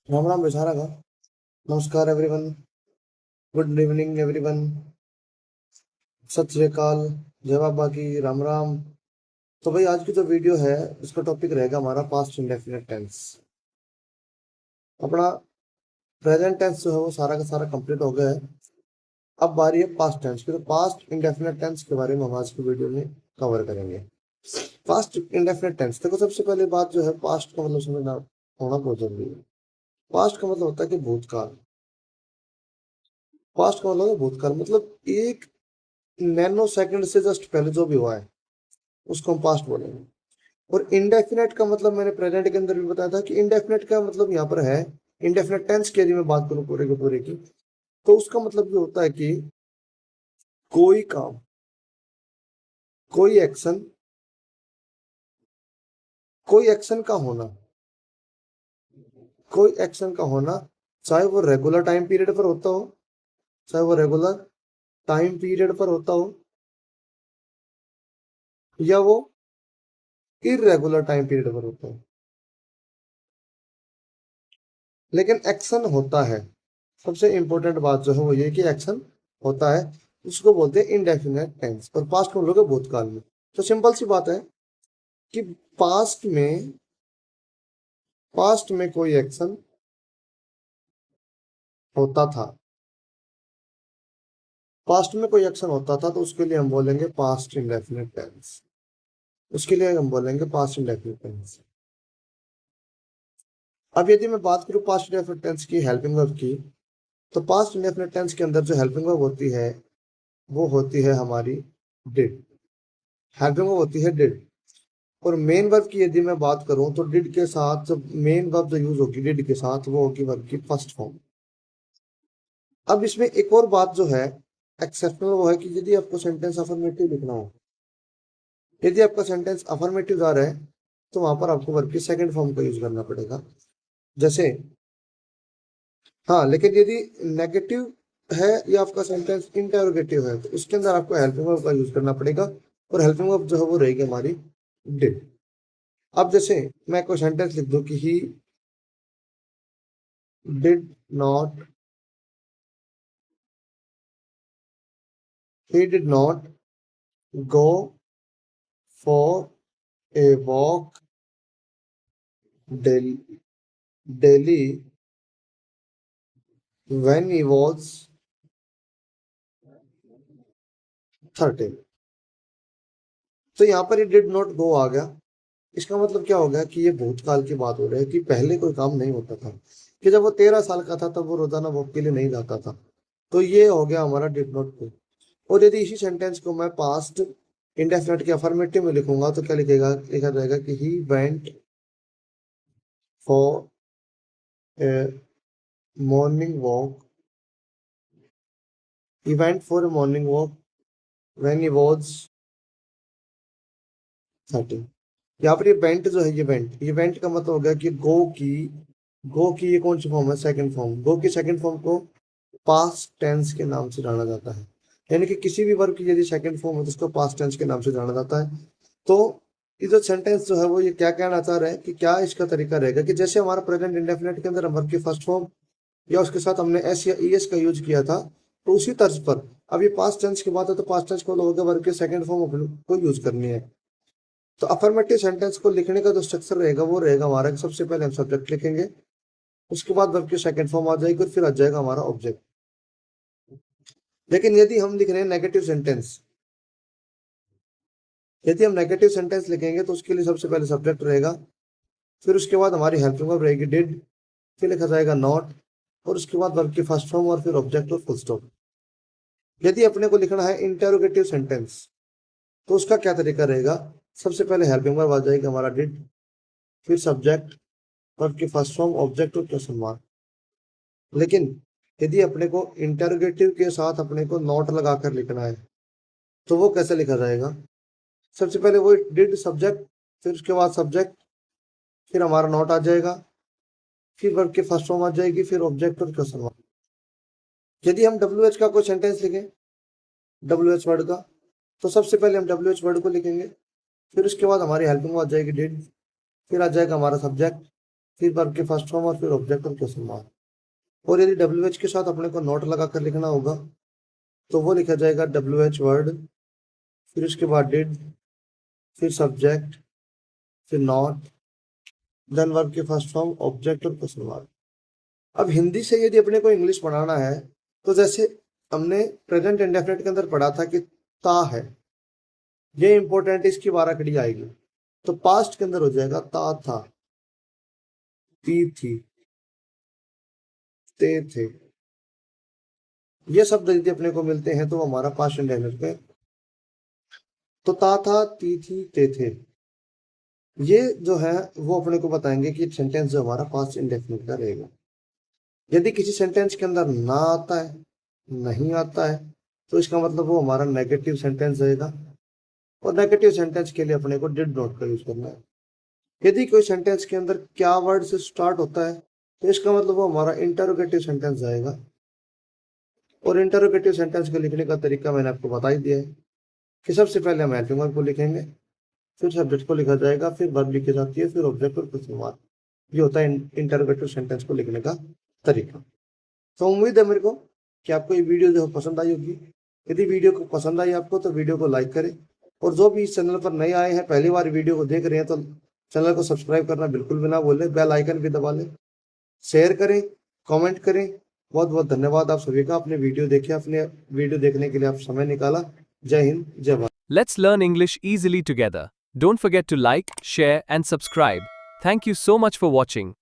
राम राम बेचारा का। नमस्कार एवरीवन। Good evening everyone. सत श्री अकाल। जय बाबा की। राम राम। तो भाई आज की जो वीडियो है उसका टॉपिक रहेगा हमारा पास्ट इंडेफिनिट टेंस। अपना प्रेजेंट टेंस जो है वो सारा का सारा कंप्लीट हो गया है। अब बारी है पास्ट टेंस की। तो पास्ट इंडेफिनिट टेंस के बारे में हम आज की वीडियो में कवर करेंगे। पास्ट इंडेफिनिट टेंस देखो, सबसे पहले बात जो है पास्ट का मतलब समझना होना बहुत जरूरी है। पास्ट का मतलब होता है कि भूतकाल। पास्ट का मतलब है भूतकाल, मतलब एक नैनो सेकंड से जस्ट पहले जो भी हुआ है उसको हम पास्ट बोलेंगे। और इंडेफिनेट का मतलब मैंने प्रेजेंट के अंदर भी बताया था कि इंडेफिनेट का मतलब यहाँ पर है, इंडेफिनेट टेंस की यदि मैं बात करूं पूरे के पूरे की, तो उसका मतलब ये होता है कि कोई काम, कोई एक्शन, कोई एक्शन का होना, कोई एक्शन का होना, चाहे वो रेगुलर टाइम पीरियड पर होता हो, चाहे वो रेगुलर टाइम पीरियड पर होता हो, या वो इरेगुलर टाइम पीरियड पर होता हो, लेकिन एक्शन होता है। सबसे इंपॉर्टेंट बात जो है वो ये कि एक्शन होता है। उसको बोलते हैं इंडेफिनेट टेंस। और पास्ट में हम लोग हैं भूतकाल में। तो सिंपल सी बात है कि पास्ट में पास्ट में कोई एक्शन होता था, पास्ट में कोई एक्शन होता था, तो उसके लिए हम बोलेंगे पास्ट इंडेफिनिट टेंस। उसके लिए हम बोलेंगे पास्ट इंडेफिनिट टेंस। अब यदि मैं बात करूं पास्ट इंडेफिनिट टेंस की हेल्पिंग वर्ब की, तो पास्ट इंडेफिनिट टेंस के अंदर जो हेल्पिंग वर्ब होती है वो होती है हमारी डिड। हेल्पिंग वर्ब होती है डिड। और मेन वर्ब की यदि मैं बात करूं तो डिड के साथ जो मेन वर्ब जो यूज होगी डिड के साथ वो होगी वर्ब की फर्स्ट फॉर्म। अब इसमें एक और बात जो है एक्सेप्शनल, वो है कि यदि आपको सेंटेंस अफर्मेटिव लिखना हो, यदि आपका सेंटेंस अफर्मेटिव जा रहा है, तो वहां पर आपको वर्ब की सेकंड फॉर्म का यूज करना पड़ेगा। जैसे, हाँ, लेकिन यदि नेगेटिव है या आपका सेंटेंस इंटरोगेटिव है तो उसके अंदर आपको हेल्पिंग वर्ब का यूज करना पड़ेगा। और हेल्पिंग वर्ब जो है वो रहेगी हमारी डिड। अब जैसे मैं कोई सेंटेंस लिख दूं कि he did not he did not go for a walk daily, daily when he was 13। तो यहाँ पर ये डिड नॉट गो आ गया। इसका मतलब क्या हो गया कि ये भूतकाल की बात हो रही है कि पहले कोई काम नहीं होता था, कि जब वो 13 साल का था तब वो रोजाना वॉक के लिए नहीं जाता था। तो ये हो गया हमारा डिड नॉट गो। और यदि इसी सेंटेंस को मैं पास्ट इंडेफिनिट के अफर्मेटिव में लिखूंगा तो क्या लिखेगा, लिखा जाएगा कि he went for a morning walk, he went for a morning walk when he was 13। यहाँ पर ये वेंट जो है, ये वेंट का मतलब हो गया कि गो की ये कौन सी फॉर्म है, सेकंड फॉर्म। गो की सेकंड फॉर्म को पास्ट टेंस के नाम से जाना जाता है। यानी कि किसी भी वर्ब की यदि सेकंड फॉर्म है तो उसको पास्ट टेंस के नाम से जाना जाता है। तो ये जो सेंटेंस जो है वो ये क्या कहना चाह रहा है कि क्या इसका तरीका रहेगा कि जैसे हमारा प्रेजेंट इंडेफिनिट के अंदर हम वर्ब की फर्स्ट फॉर्म या उसके साथ हमने एस या ईएस का यूज किया था, तो उसी तर्ज पर अब ये पास्ट टेंस की बात है तो पास्ट टेंस को लोगों के वर्ग के सेकंड फॉर्म को यूज करनी है। तो अफर्मेटिव सेंटेंस को लिखने का जो स्ट्रक्चर रहेगा वो रहेगा हमारा कि सबसे पहले हम सब्जेक्ट लिखेंगे, उसके बाद वर्ब की सेकंड फॉर्म आ जाएगी और फिर आ जाएगा हमारा ऑब्जेक्ट। लेकिन यदि हम लिख रहे हैं नेगेटिव सेंटेंस, यदि हम नेगेटिव सेंटेंस लिखेंगे तो उसके लिए सबसे पहले सब्जेक्ट रहेगा, फिर उसके बाद हमारी हेल्पिंग वर्ब रहेगी डिड, फिर लिखा जाएगा नॉट, और उसके बाद वर्ब की फर्स्ट फॉर्म और फिर ऑब्जेक्ट और फुल स्टॉप। यदि अपने को लिखना है इंटेरोगेटिव सेंटेंस तो उसका क्या तरीका रहेगा, सबसे पहले हेल्पिंग वर्ब आ जाएगी हमारा डिड, फिर सब्जेक्ट, वर्ब की फर्स्ट फॉर्म, ऑब्जेक्ट और क्वेश्चन मार्क। लेकिन यदि अपने को इंटेरोगेटिव के साथ अपने को नॉट लगाकर लिखना है तो वो कैसे लिखा जाएगा, सबसे पहले वो डिड सब्जेक्ट, फिर उसके बाद सब्जेक्ट, फिर हमारा नॉट आ जाएगा, फिर वर्ब की फर्स्ट फॉर्म आ जाएगी, फिर ऑब्जेक्ट और क्वेश्चन मार्क। यदि हम डब्ल्यू एच का कोई सेंटेंस लिखें, डब्ल्यू एच वर्ड का, तो सबसे पहले हम डब्ल्यू एच वर्ड को लिखेंगे, फिर उसके बाद हमारी हेल्पिंग आ जाएगी डिड, फिर आ जाएगा हमारा सब्जेक्ट, फिर वर्ब के फर्स्ट फॉर्म और फिर ऑब्जेक्ट और क्वेश्चन मार्क। और यदि WH के साथ अपने को नॉट लगा कर लिखना होगा तो वो लिखा जाएगा WH वर्ड, फिर उसके बाद डिड, फिर सब्जेक्ट, फिर नॉट, देन वर्ब के फर्स्ट फॉर्म, ऑब्जेक्ट और क्वेश्चन मार्क। अब हिंदी से यदि अपने को इंग्लिश पढ़ाना है तो जैसे हमने प्रेजेंट इंडेफिनिट के अंदर पढ़ा था कि ता है, ये इंपॉर्टेंट, इसकी 12 कड़ी आएगी। तो पास्ट के अंदर हो जाएगा ता था, ती थी, ते थे। ये शब्द यदि अपने को मिलते हैं तो वो हमारा पास्ट इंडेफिनिट पे। तो ता था, ती थी, ते थे, ये जो है वो अपने को बताएंगे कि सेंटेंस जो हमारा पास्ट इंडेफिनिट का रहेगा। यदि किसी सेंटेंस के अंदर ना आता है, नहीं आता है, तो इसका मतलब वो हमारा नेगेटिव सेंटेंस रहेगा। और नेगेटिव सेंटेंस के लिए अपने को डिड नॉट का यूज करना है। यदि कोई सेंटेंस के अंदर क्या वर्ड से स्टार्ट होता है तो इसका मतलब वो हमारा इंटरोगेटिव सेंटेंस आएगा। और इंटरोगेटिव सेंटेंस को लिखने का तरीका मैंने आपको बता ही दिया है कि सबसे पहले हम हेल्पिंग वर्ब को लिखेंगे, फिर सब्जेक्ट को लिखा जाएगा, फिर वर्ब लिखी जाती है, फिर ऑब्जेक्ट और क्वेश्चन मार्क। ये होता है इंटरोगेटिव सेंटेंस को लिखने का तरीका। तो उम्मीद है मेरे को कि आपको ये वीडियो जो पसंद आई होगी। यदि वीडियो को पसंद आई आपको तो वीडियो को लाइक करें, और जो भी इस चैनल पर नए आए हैं, पहली बार वीडियो को देख रहे हैं, तो चैनल को सब्सक्राइब करना बिल्कुल भी ना भूलें, बेल आइकन भी दबा लें, शेयर करें, कमेंट करें। बहुत बहुत धन्यवाद आप सभी का, अपने वीडियो देखे, अपने वीडियो देखने के लिए आप समय निकाला। जय हिंद, जय Bharat. Let's learn English easily together. Don't forget to like, share, and subscribe. Thank you so much for watching.